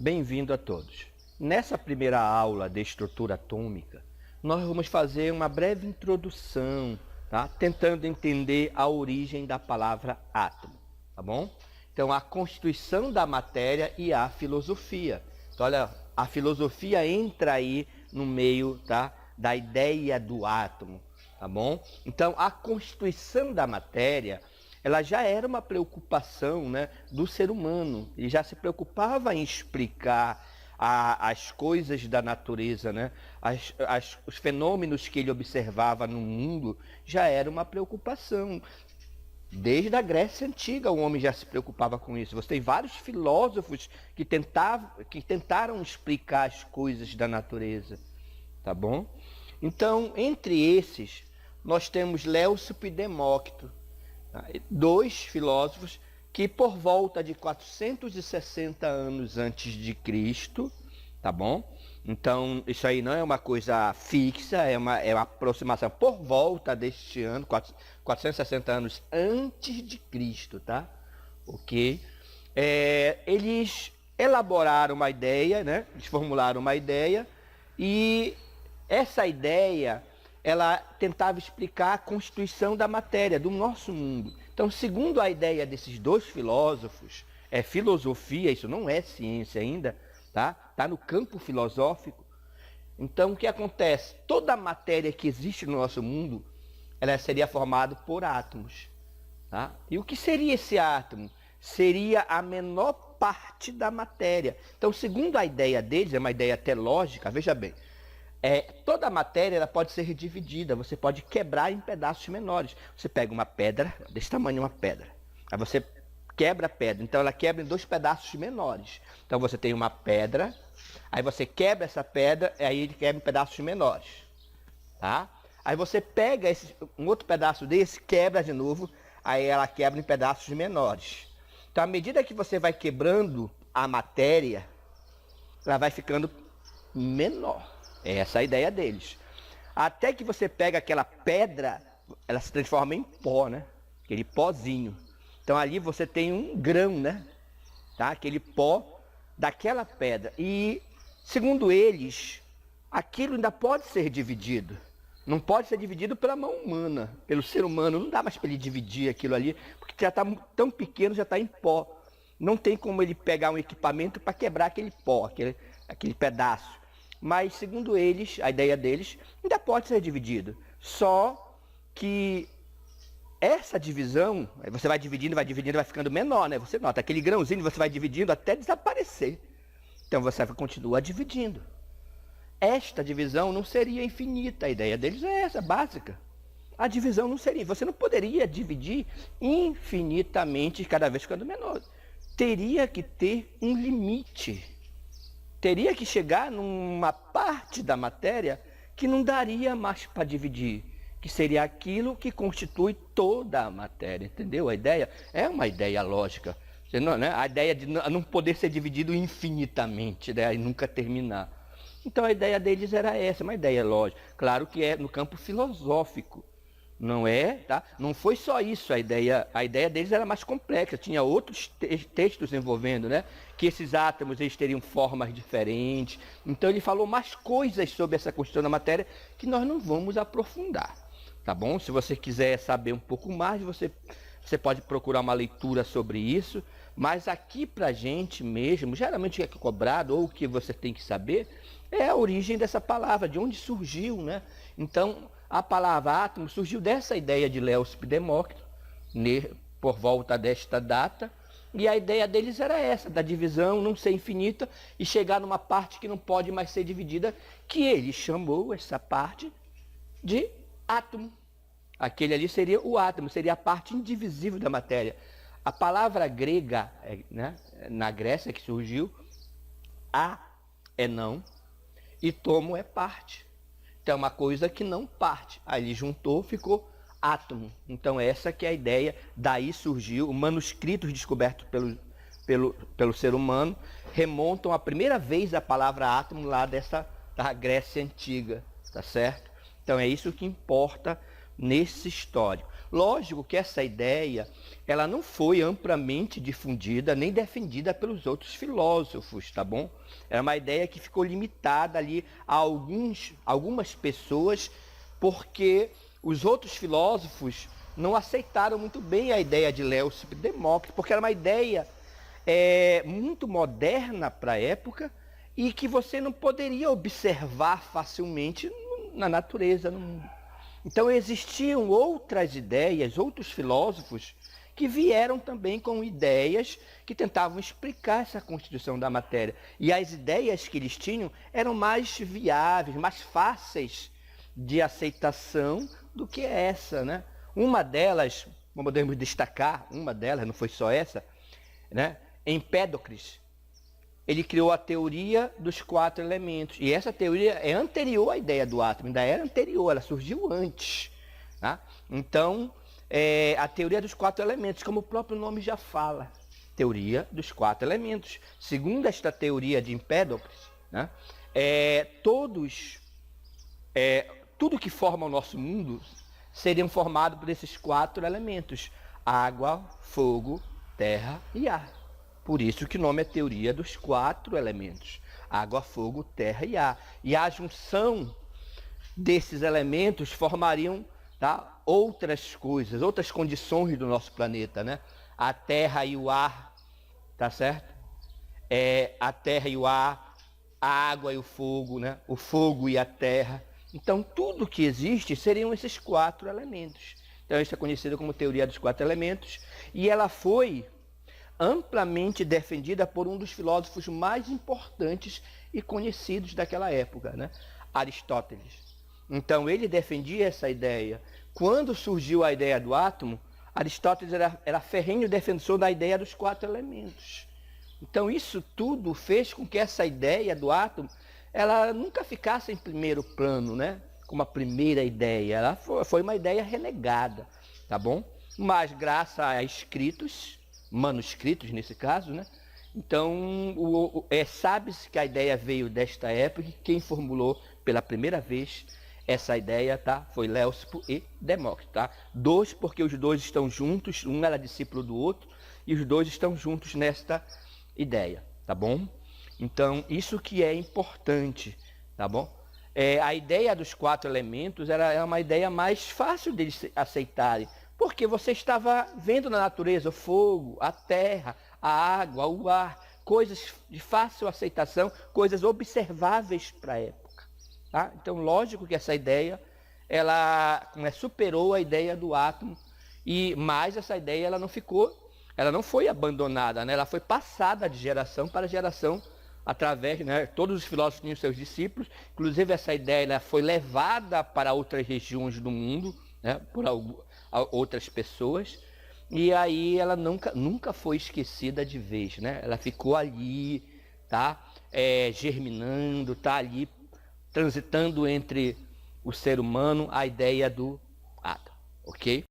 Bem-vindo a todos. Nessa primeira aula de estrutura atômica, nós vamos fazer uma breve introdução, tá? Tentando entender a origem da palavra átomo, tá bom? Então, a constituição da matéria e a filosofia. Então, olha, a filosofia entra aí no meio, tá? Da ideia do átomo, tá bom? Então, a constituição da matéria, ela já era uma preocupação, né, do ser humano. Ele já se preocupava em explicar as coisas da natureza, né? Os fenômenos que ele observava no mundo já era uma preocupação. Desde a Grécia Antiga o homem já se preocupava com isso. Você tem vários filósofos que tentaram explicar as coisas da natureza, tá bom? Então, entre esses, nós temos Leucipo e Demócrito, dois filósofos que por volta de 460 anos antes de Cristo, tá bom? Então, isso aí não é uma coisa fixa, é uma aproximação por volta deste ano, 460 anos antes de Cristo, tá? Ok? Eles elaboraram uma ideia, né? Eles formularam uma ideia e essa ideia, ela tentava explicar a constituição da matéria, do nosso mundo. Então, segundo a ideia desses dois filósofos, é filosofia, isso não é ciência ainda, tá? Está no campo filosófico. Então, o que acontece? Toda a matéria que existe no nosso mundo, ela seria formada por átomos, tá? E o que seria esse átomo? Seria a menor parte da matéria. Então, segundo a ideia deles, é uma ideia até lógica, veja bem, toda a matéria ela pode ser dividida, você pode quebrar em pedaços menores. Você pega uma pedra, desse tamanho uma pedra, aí você quebra a pedra, então ela quebra em dois pedaços menores. Então você tem uma pedra, aí você quebra essa pedra, aí ele quebra em pedaços menores, tá? Aí você pega um outro pedaço desse, quebra de novo, aí ela quebra em pedaços menores. Então à medida que você vai quebrando a matéria, ela vai ficando menor. Essa é a ideia deles. Até que você pega aquela pedra, ela se transforma em pó, né? Aquele pozinho. Então ali você tem um grão, né? Tá? Aquele pó daquela pedra. E, segundo eles, aquilo ainda pode ser dividido. Não pode ser dividido pela mão humana, pelo ser humano. Não dá mais para ele dividir aquilo ali, porque já está tão pequeno, já está em pó. Não tem como ele pegar um equipamento para quebrar aquele pó, aquele pedaço. Mas, segundo eles, a ideia deles, ainda pode ser dividido. Só que essa divisão, você vai dividindo, vai ficando menor, né? Você nota, aquele grãozinho você vai dividindo até desaparecer. Então você continua dividindo. Esta divisão não seria infinita, a ideia deles é essa, básica. A divisão não seria, você não poderia dividir infinitamente, cada vez ficando menor. Teria que ter um limite. Teria que chegar numa parte da matéria que não daria mais para dividir, que seria aquilo que constitui toda a matéria, entendeu? A ideia é uma ideia lógica, né? A ideia de não poder ser dividido infinitamente, né? E nunca terminar. Então a ideia deles era essa, uma ideia lógica. Claro que é no campo filosófico, não é, tá? Não foi só isso, a ideia deles era mais complexa, tinha outros textos envolvendo, né? Que esses átomos eles teriam formas diferentes. Então ele falou mais coisas sobre essa constituição da matéria que nós não vamos aprofundar, tá bom? Se você quiser saber um pouco mais, você pode procurar uma leitura sobre isso, mas aqui pra gente mesmo, geralmente o que é cobrado ou o que você tem que saber é a origem dessa palavra, de onde surgiu, né? Então, a palavra átomo surgiu dessa ideia de Leucipo e Demócrito, por volta desta data, e a ideia deles era essa, da divisão não ser infinita e chegar numa parte que não pode mais ser dividida, que ele chamou essa parte de átomo. Aquele ali seria o átomo, seria a parte indivisível da matéria. A palavra grega, né, na Grécia que surgiu, a é não e tomo é parte. Então é uma coisa que não parte. Aí ele juntou, ficou átomo. Então essa que é a ideia. Daí surgiu, os manuscritos descobertos pelo ser humano remontam a primeira vez a palavra átomo lá da Grécia Antiga, tá certo? Então é isso que importa nesse histórico. Lógico que essa ideia, ela não foi amplamente difundida nem defendida pelos outros filósofos, tá bom? Era uma ideia que ficou limitada ali a algumas pessoas, porque os outros filósofos não aceitaram muito bem a ideia de Leucipo e Demócrito, porque era uma ideia muito moderna para a época e que você não poderia observar facilmente na natureza, no mundo. Então existiam outras ideias, outros filósofos que vieram também com ideias que tentavam explicar essa constituição da matéria. E as ideias que eles tinham eram mais viáveis, mais fáceis de aceitação do que essa, né? Uma delas, podemos destacar, uma delas, não foi só essa, né? Empédocles, ele criou a teoria dos 4 elementos. E essa teoria é anterior à ideia do átomo, ainda era anterior, ela surgiu antes. Tá? Então, a teoria dos 4 elementos, como o próprio nome já fala, teoria dos 4 elementos. Segundo esta teoria de Empédocles, né, tudo que forma o nosso mundo seriam formados por esses 4 elementos: água, fogo, terra e ar. Por isso que o nome é teoria dos 4 elementos: água, fogo, terra e ar. E a junção desses elementos formariam, tá, outras coisas, outras condições do nosso planeta, né? A terra e o ar, tá certo? A terra e o ar, a água e o fogo, né? O fogo e a terra. Então, tudo que existe seriam esses 4 elementos. Então, isso é conhecido como teoria dos 4 elementos. E ela foi amplamente defendida por um dos filósofos mais importantes e conhecidos daquela época, né? Aristóteles. Então, ele defendia essa ideia. Quando surgiu a ideia do átomo, Aristóteles era ferrenho defensor da ideia dos 4 elementos. Então, isso tudo fez com que essa ideia do átomo, ela nunca ficasse em primeiro plano, né? Como a primeira ideia. Ela foi uma ideia renegada, tá bom? Mas, graças a escritos, manuscritos nesse caso, né? Então, sabe-se que a ideia veio desta época e quem formulou pela primeira vez essa ideia, tá, foi Leucipo e Demócrito, tá? 2 porque os dois estão juntos, um era discípulo do outro e os dois estão juntos nesta ideia, tá bom? Então, isso que é importante, tá bom? A ideia dos 4 elementos era uma ideia mais fácil deles aceitarem, porque você estava vendo na natureza o fogo, a terra, a água, o ar, coisas de fácil aceitação, coisas observáveis para a época. Tá? Então, lógico que essa ideia ela superou a ideia do átomo, mas essa ideia ela não foi abandonada, né? Ela foi passada de geração para geração através, né? Todos os filósofos tinham seus discípulos, inclusive essa ideia ela foi levada para outras regiões do mundo, né? Por outras pessoas, e aí ela nunca foi esquecida de vez, né? Ela ficou ali, tá? Germinando, tá ali transitando entre o ser humano a ideia do átomo, ok?